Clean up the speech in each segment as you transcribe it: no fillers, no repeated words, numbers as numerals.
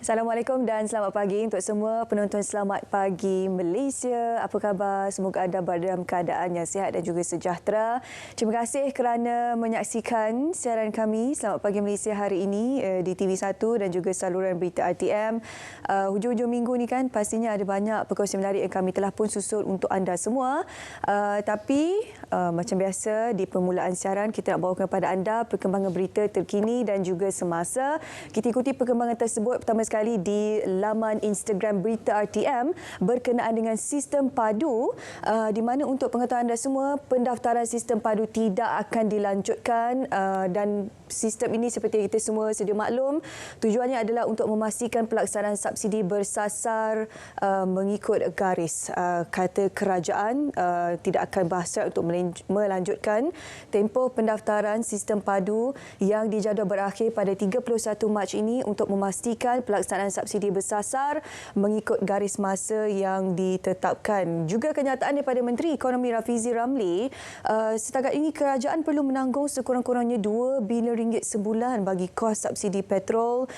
Assalamualaikum dan selamat pagi untuk semua penonton Selamat Pagi Malaysia. Apa khabar? Semoga anda berada dalam keadaan yang sihat dan juga sejahtera. Terima kasih kerana menyaksikan siaran kami Selamat Pagi Malaysia hari ini di TV1 dan juga saluran berita RTM. Hujung-hujung minggu ni kan pastinya ada banyak perkongsian menarik yang kami telah pun susun untuk anda semua. Tapi macam biasa di permulaan siaran kita nak bawakan kepada anda perkembangan berita terkini dan juga semasa. Kita ikuti perkembangan tersebut pertama sekali di laman Instagram Berita RTM berkenaan dengan sistem padu di mana untuk pengetahuan anda semua pendaftaran sistem padu tidak akan dilanjutkan dan sistem ini seperti kita semua sedia maklum tujuannya adalah untuk memastikan pelaksanaan subsidi bersasar mengikut garis kata kerajaan tidak akan berhasrat untuk melanjutkan tempoh pendaftaran sistem padu yang dijadual berakhir pada 31 Mac ini untuk memastikan pelaksanaan subsidi bersasar mengikut garis masa yang ditetapkan. Juga kenyataan daripada Menteri Ekonomi Rafizi Ramli, setakat ini kerajaan perlu menanggung sekurang-kurangnya RM2 bilion sebulan bagi kos subsidi petrol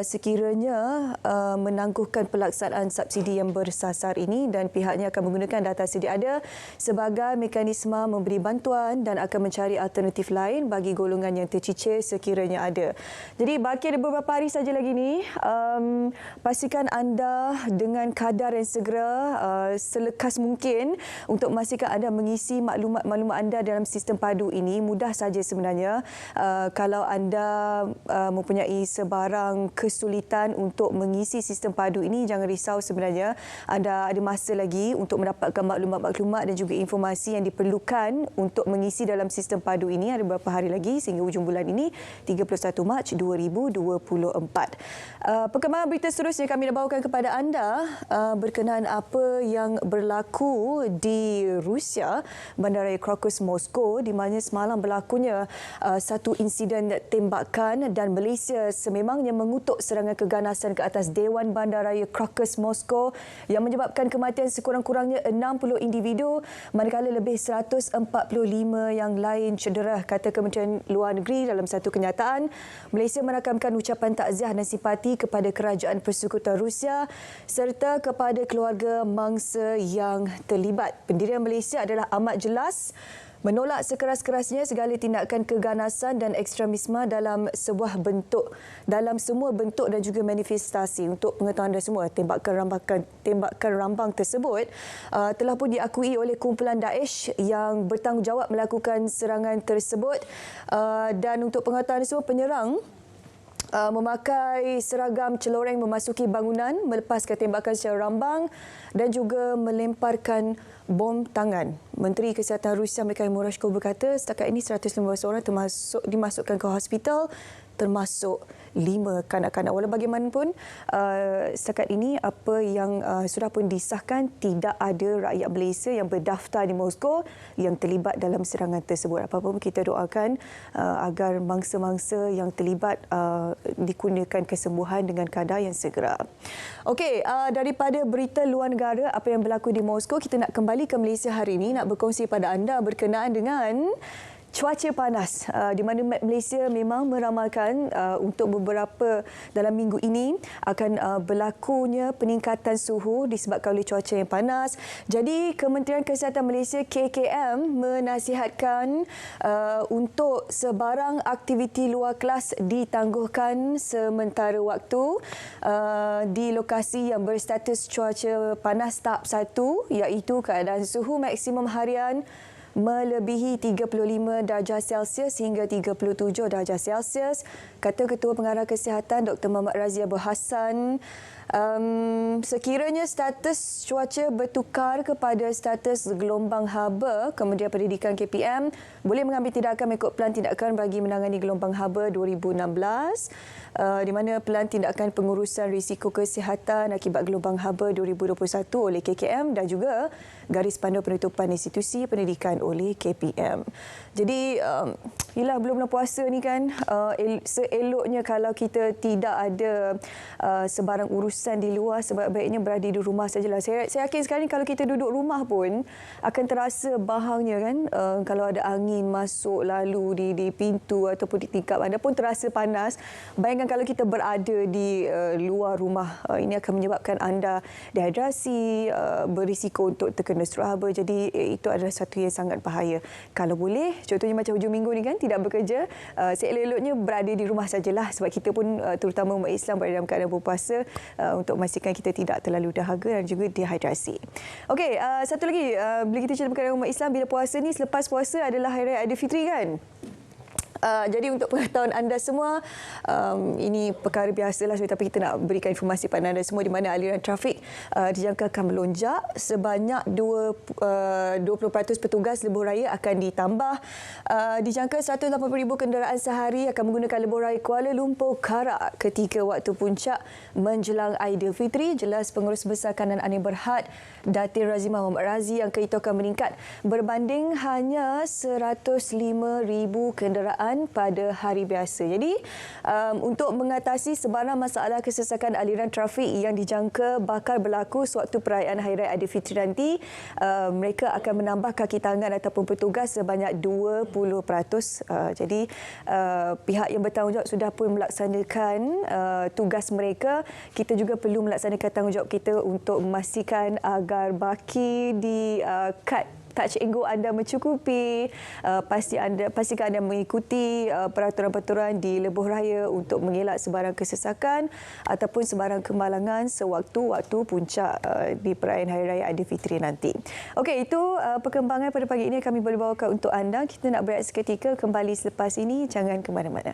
sekiranya menangguhkan pelaksanaan subsidi yang bersasar ini dan pihaknya akan menggunakan data sedia ada sebagai mekanisme memberi bantuan dan akan mencari alternatif lain bagi golongan yang tercicir sekiranya ada. Jadi baki ada beberapa hari saja lagi ni. Pastikan anda dengan kadar yang segera selekas mungkin untuk memastikan anda mengisi maklumat-maklumat anda dalam sistem padu ini. Mudah saja sebenarnya. Kalau anda mempunyai sebarang kesulitan untuk mengisi sistem padu ini, jangan risau sebenarnya. Anda ada masa lagi untuk mendapatkan maklumat-maklumat dan juga informasi yang diperlukan untuk mengisi dalam sistem padu ini. Ada beberapa hari lagi sehingga hujung bulan ini 31 Mac 2024. Perkembangan berita seterusnya kami nak bawakan kepada anda berkenaan apa yang berlaku di Rusia, Bandaraya Crocus Moscow di mana semalam berlakunya satu insiden tembakan dan Malaysia sememangnya mengutuk serangan keganasan ke atas Dewan Bandaraya Crocus Moscow yang menyebabkan kematian sekurang-kurangnya 60 individu manakala lebih 145 yang lain cedera, kata Kementerian Luar Negeri dalam satu kenyataan. Malaysia merakamkan ucapan takziah dan simpati kepada Kerajaan Persekutuan Rusia serta kepada keluarga mangsa yang terlibat. Pendirian Malaysia adalah amat jelas menolak sekeras-kerasnya segala tindakan keganasan dan ekstremisme dalam semua bentuk dan juga manifestasi. Untuk pengetahuan anda semua, tembakan rambang tersebut telah pun diakui oleh kumpulan Daesh yang bertanggungjawab melakukan serangan tersebut dan untuk pengetahuan anda semua, penyerang memakai seragam celoreng memasuki bangunan, melepaskan tembakan secara rambang dan juga melemparkan bom tangan. Menteri Kesihatan Rusia Mikhail Murashko berkata setakat ini 115 orang dimasukkan ke hospital termasuk 5 kanak-kanak. Walau bagaimanapun, setakat ini apa yang sudah pun disahkan, tidak ada rakyat Malaysia yang berdaftar di Moskow yang terlibat dalam serangan tersebut. Apa-apa pun kita doakan agar mangsa-mangsa yang terlibat dikurniakan kesembuhan dengan kadar yang segera. Okey, daripada berita luar negara apa yang berlaku di Moskow, kita nak kembali ke Malaysia hari ini nak berkongsi pada anda berkenaan dengan cuaca panas di mana Malaysia memang meramalkan untuk beberapa dalam minggu ini akan berlakunya peningkatan suhu disebabkan oleh cuaca yang panas. Jadi Kementerian Kesihatan Malaysia KKM menasihatkan untuk sebarang aktiviti luar kelas ditangguhkan sementara waktu di lokasi yang berstatus cuaca panas tahap 1 iaitu keadaan suhu maksimum harian melebihi 35 darjah Celsius hingga 37 darjah Celsius, kata Ketua Pengarah Kesihatan Dr. Muhammad Razia Berhassan. Sekiranya status cuaca bertukar kepada status gelombang haba, Kementerian Pendidikan KPM boleh mengambil tindakan mengikut Pelan Tindakan bagi menangani gelombang haba 2016 di mana Pelan Tindakan Pengurusan Risiko Kesihatan akibat gelombang haba 2021 oleh KKM dan juga Garis Panduan Penutupan Institusi Pendidikan oleh KPM. Jadi ialah belum puasa ni kan, seeloknya kalau kita tidak ada sebarang urusan di luar, sebaiknya berada di rumah sajalah. Saya yakin sekarang kalau kita duduk rumah pun akan terasa bahangnya kan, kalau ada angin masuk lalu di pintu ataupun di tingkap anda pun terasa panas. Bayangkan Bayangkan kalau kita berada di luar rumah, ini akan menyebabkan anda dehidrasi, berisiko untuk terkena strok haba. Jadi itu adalah satu yang sangat bahaya. Kalau boleh, contohnya macam hujung minggu ni kan, tidak bekerja, seelok-eloknya berada di rumah sajalah, sebab kita pun terutama umat Islam berada dalam keadaan berpuasa untuk memastikan kita tidak terlalu dahaga dan juga dehidrasi. Okey, satu lagi, bila kita cerita berkaitan umat Islam, bila puasa ni, selepas puasa adalah Hari Raya Aidilfitri kan? Jadi untuk pengetahuan anda semua, ini perkara biasalah, tapi kita nak berikan informasi pada anda semua di mana aliran trafik dijangka akan melonjak sebanyak 20% petugas lebuh raya akan ditambah. Dijangka 180,000 kenderaan sehari akan menggunakan lebuh raya Kuala Lumpur Karak ketika waktu puncak menjelang Aidilfitri. Jelas Pengurus Besar Kanan Anil Berhad Datin Razimah Muhammad Razi yang itu akan meningkat berbanding hanya 105,000 kenderaan pada hari biasa. Jadi untuk mengatasi sebarang masalah kesesakan aliran trafik yang dijangka bakal berlaku sewaktu perayaan Hari Raya Aidilfitri nanti, mereka akan menambah kaki tangan ataupun petugas sebanyak 20%. Jadi pihak yang bertanggungjawab sudah pun melaksanakan tugas mereka. Kita juga perlu melaksanakan tanggungjawab kita untuk memastikan agar baki di kad touch and go anda mencukupi. Pastikan anda mengikuti peraturan-peraturan di lebuh raya untuk mengelak sebarang kesesakan ataupun sebarang kemalangan sewaktu-waktu puncak di perayaan Hari Raya Aidilfitri nanti. Okey, itu perkembangan pada pagi ini kami boleh bawakan untuk anda. Kita nak berehat seketika, kembali selepas ini. Jangan ke mana-mana.